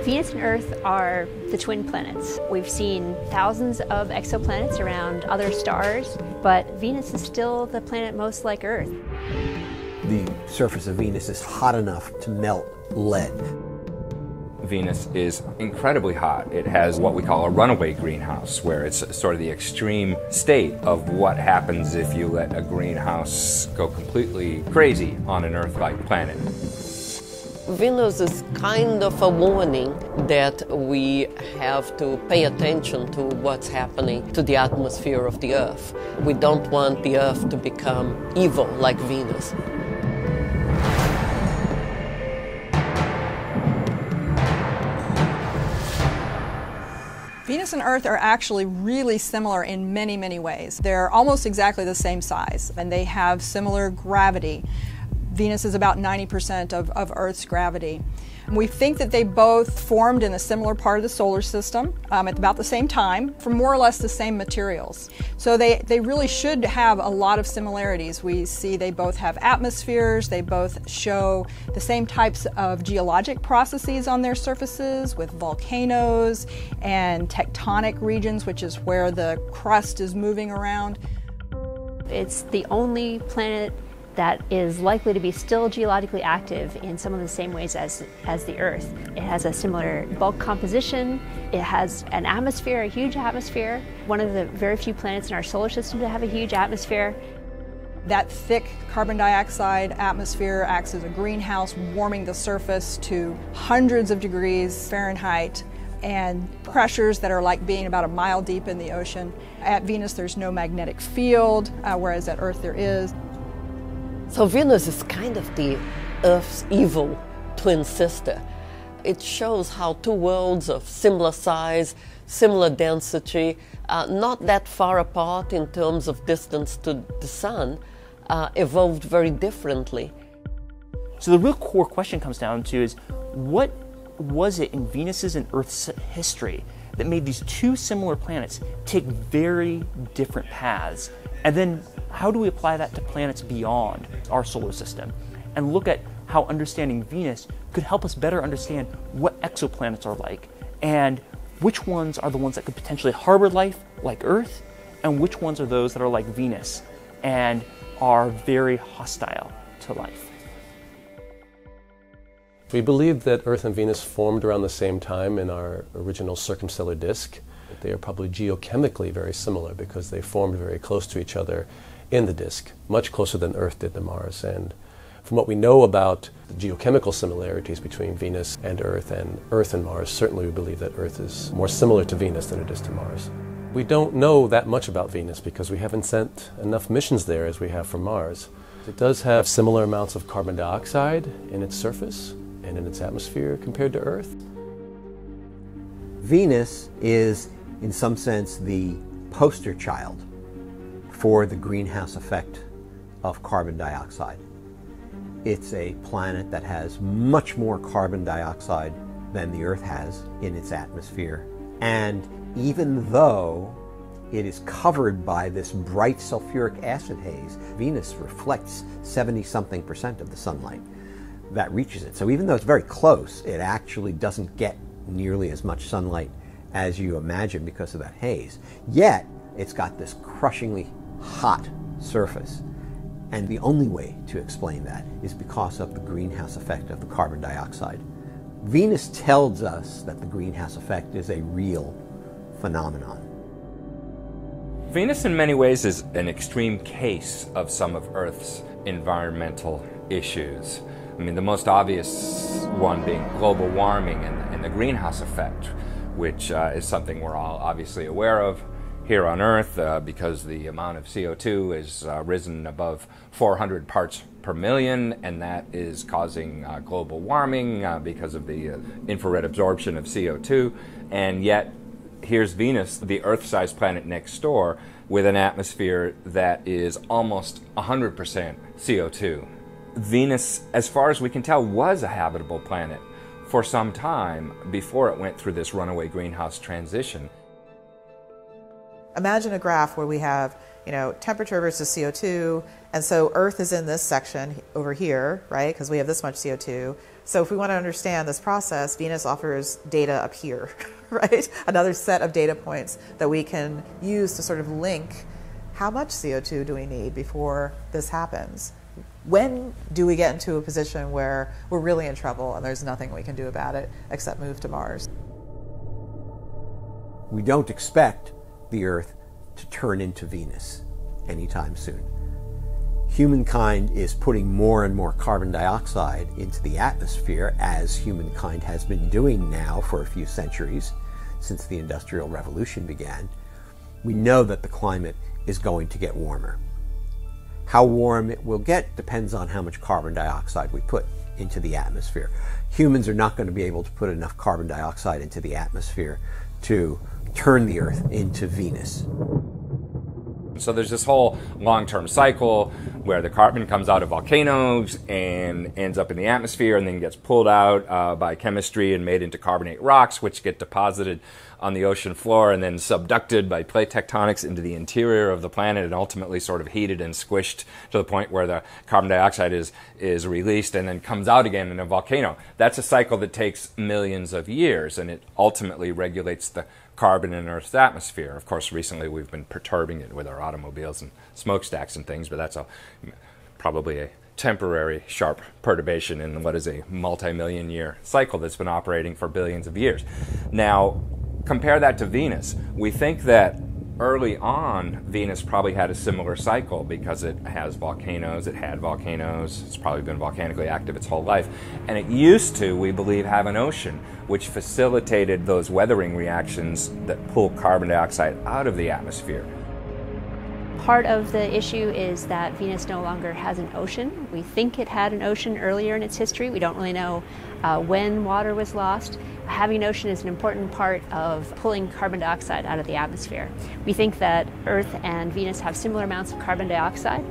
Venus and Earth are the twin planets. We've seen thousands of exoplanets around other stars, but Venus is still the planet most like Earth. The surface of Venus is hot enough to melt lead. Venus is incredibly hot. It has what we call a runaway greenhouse, where it's sort of the extreme state of what happens if you let a greenhouse go completely crazy on an Earth-like planet. Venus is kind of a warning that we have to pay attention to what's happening to the atmosphere of the Earth. We don't want the Earth to become evil like Venus. Venus and Earth are actually really similar in many, many ways. They're almost exactly the same size, and they have similar gravity. Venus is about 90% of Earth's gravity. We think that they both formed in a similar part of the solar system at about the same time from more or less the same materials. So they really should have a lot of similarities. We see they both have atmospheres, they both show the same types of geologic processes on their surfaces with volcanoes and tectonic regions, which is where the crust is moving around. It's the only planet that is likely to be still geologically active in some of the same ways as the Earth. It has a similar bulk composition, it has an atmosphere, a huge atmosphere, one of the very few planets in our solar system to have a huge atmosphere. That thick carbon dioxide atmosphere acts as a greenhouse, warming the surface to hundreds of degrees Fahrenheit, and pressures that are like being about a mile deep in the ocean. At Venus there's no magnetic field, whereas at Earth there is. So Venus is kind of the Earth's evil twin sister. It shows how two worlds of similar size, similar density, not that far apart in terms of distance to the Sun, evolved very differently. So the real core question comes down to is, what was it in Venus's and Earth's history that made these two similar planets take very different paths? And then how do we apply that to planets beyond our solar system and look at how understanding Venus could help us better understand what exoplanets are like and which ones are the ones that could potentially harbor life like Earth and which ones are those that are like Venus and are very hostile to life. We believe that Earth and Venus formed around the same time in our original circumstellar disk. They are probably geochemically very similar because they formed very close to each other in the disk, much closer than Earth did to Mars. And from what we know about the geochemical similarities between Venus and Earth and Mars, certainly we believe that Earth is more similar to Venus than it is to Mars. We don't know that much about Venus because we haven't sent enough missions there as we have for Mars. It does have similar amounts of carbon dioxide in its surface and in its atmosphere compared to Earth. Venus is, in some sense, the poster child for the greenhouse effect of carbon dioxide. It's a planet that has much more carbon dioxide than the Earth has in its atmosphere. And even though it is covered by this bright sulfuric acid haze, Venus reflects 70-something% of the sunlight that reaches it. So even though it's very close, it actually doesn't get nearly as much sunlight as you imagine because of that haze. Yet, it's got this crushingly hot surface. And the only way to explain that is because of the greenhouse effect of the carbon dioxide. Venus tells us that the greenhouse effect is a real phenomenon. Venus in many ways is an extreme case of some of Earth's environmental issues. I mean, the most obvious one being global warming and the greenhouse effect, which is something we're all obviously aware of here on Earth because the amount of CO2 has risen above 400 parts per million, and that is causing global warming because of the infrared absorption of CO2. And yet, here's Venus, the Earth-sized planet next door, with an atmosphere that is almost 100% CO2. Venus, as far as we can tell, was a habitable planet for some time before it went through this runaway greenhouse transition. imagine a graph where we have, temperature versus CO2, and so Earth is in this section over here, right, because we have this much CO2. So if we want to understand this process, Venus offers data up here, right? Another set of data points that we can use to sort of link how much CO2 do we need before this happens? When do we get into a position where we're really in trouble and there's nothing we can do about it except move to Mars? We don't expect the Earth to turn into Venus anytime soon. Humankind is putting more and more carbon dioxide into the atmosphere, as humankind has been doing now for a few centuries, since the Industrial Revolution began. We know that the climate is going to get warmer. How warm it will get depends on how much carbon dioxide we put into the atmosphere. Humans are not going to be able to put enough carbon dioxide into the atmosphere to turn the Earth into Venus. So there's this whole long-term cycle where the carbon comes out of volcanoes and ends up in the atmosphere and then gets pulled out by chemistry and made into carbonate rocks, which get deposited on the ocean floor and then subducted by plate tectonics into the interior of the planet and ultimately sort of heated and squished to the point where the carbon dioxide is released and then comes out again in a volcano. That's a cycle that takes millions of years, and it ultimately regulates the carbon in Earth's atmosphere. Of course, recently we've been perturbing it with our automobiles and smokestacks and things, but that's probably a temporary sharp perturbation in what is a multi-million year cycle that's been operating for billions of years. Now, compare that to Venus. We think that early on, Venus probably had a similar cycle because it has volcanoes, it had volcanoes, it's probably been volcanically active its whole life, and it used to, we believe, have an ocean, which facilitated those weathering reactions that pull carbon dioxide out of the atmosphere. Part of the issue is that Venus no longer has an ocean. We think it had an ocean earlier in its history. We don't really know when water was lost. Having an ocean is an important part of pulling carbon dioxide out of the atmosphere. We think that Earth and Venus have similar amounts of carbon dioxide,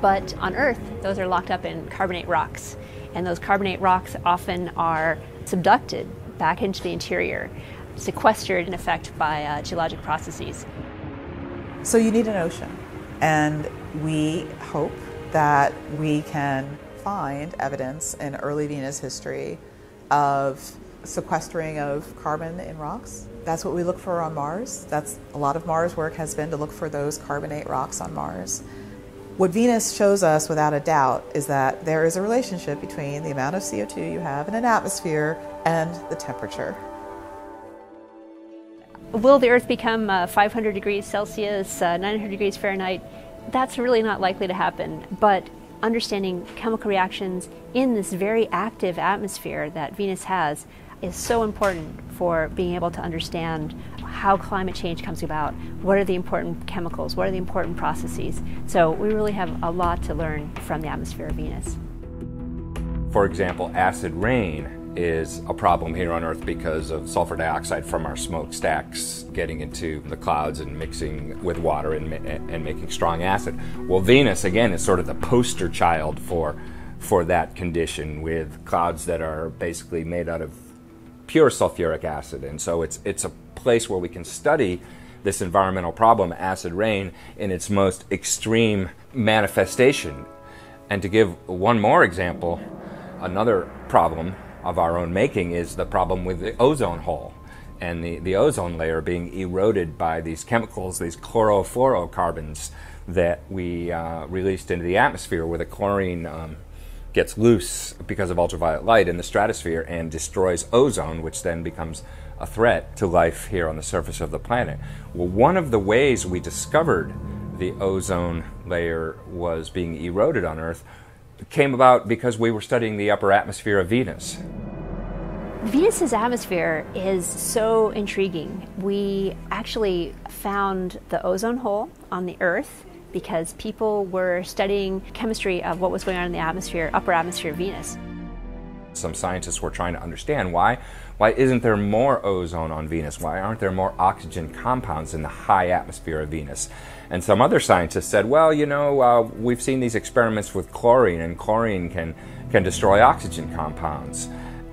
but on Earth, those are locked up in carbonate rocks. And those carbonate rocks often are subducted back into the interior, sequestered in effect by geologic processes. So you need an ocean, and we hope that we can find evidence in early Venus history of sequestering of carbon in rocks. That's what we look for on Mars. That's a lot of Mars work has been to look for those carbonate rocks on Mars. What Venus shows us without a doubt is that there is a relationship between the amount of CO2 you have in an atmosphere and the temperature. Will the Earth become 500 degrees Celsius, 900 degrees Fahrenheit? That's really not likely to happen, but understanding chemical reactions in this very active atmosphere that Venus has is so important for being able to understand how climate change comes about, what are the important chemicals, what are the important processes. So we really have a lot to learn from the atmosphere of Venus. For example, acid rain is a problem here on Earth because of sulfur dioxide from our smokestacks getting into the clouds and mixing with water and making strong acid. Well, Venus, again, is sort of the poster child for that condition, with clouds that are basically made out of pure sulfuric acid. And so it's a place where we can study this environmental problem, acid rain, in its most extreme manifestation. And to give one more example, another problem of our own making is the problem with the ozone hole and the ozone layer being eroded by these chemicals, these chlorofluorocarbons that we released into the atmosphere, where the chlorine gets loose because of ultraviolet light in the stratosphere and destroys ozone, which then becomes a threat to life here on the surface of the planet. Well, one of the ways we discovered the ozone layer was being eroded on Earth came about because we were studying the upper atmosphere of Venus. Venus's atmosphere is so intriguing. We actually found the ozone hole on the Earth because people were studying chemistry of what was going on in the atmosphere, upper atmosphere of Venus. Some scientists were trying to understand why isn't there more ozone on Venus? Why aren't there more oxygen compounds in the high atmosphere of Venus? And some other scientists said, well, we've seen these experiments with chlorine, and chlorine can destroy oxygen compounds.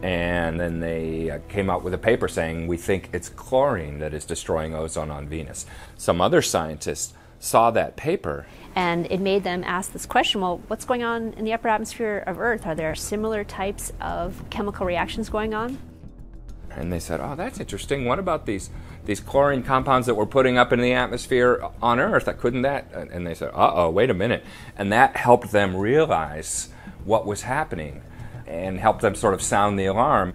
And then they came out with a paper saying, we think it's chlorine that is destroying ozone on Venus. Some other scientists saw that paper. And it made them ask this question, well, what's going on in the upper atmosphere of Earth? Are there similar types of chemical reactions going on? And they said, oh, that's interesting. What about these chlorine compounds that we're putting up in the atmosphere on Earth? Couldn't that? And they said, uh-oh, wait a minute. And that helped them realize what was happening and helped them sort of sound the alarm.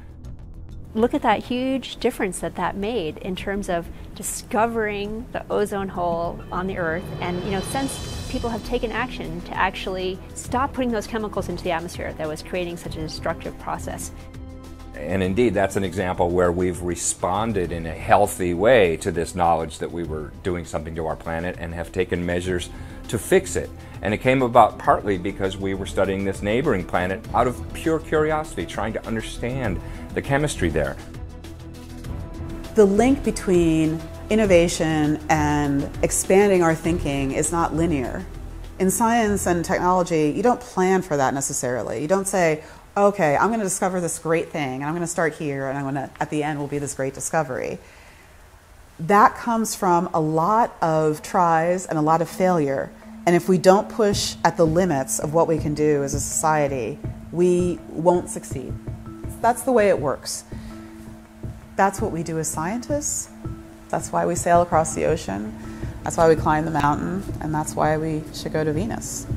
Look at that huge difference that made in terms of discovering the ozone hole on the Earth. And since people have taken action to actually stop putting those chemicals into the atmosphere that was creating such a destructive process. And indeed, that's an example where we've responded in a healthy way to this knowledge that we were doing something to our planet and have taken measures to fix it. And it came about partly because we were studying this neighboring planet out of pure curiosity, trying to understand the chemistry there. The link between innovation and expanding our thinking is not linear. In science and technology, you don't plan for that necessarily. You don't say, okay, I'm going to discover this great thing, and I'm going to start here, and at the end will be this great discovery. That comes from a lot of tries and a lot of failure. And if we don't push at the limits of what we can do as a society, we won't succeed. That's the way it works. That's what we do as scientists. That's why we sail across the ocean. That's why we climb the mountain. And that's why we should go to Venus.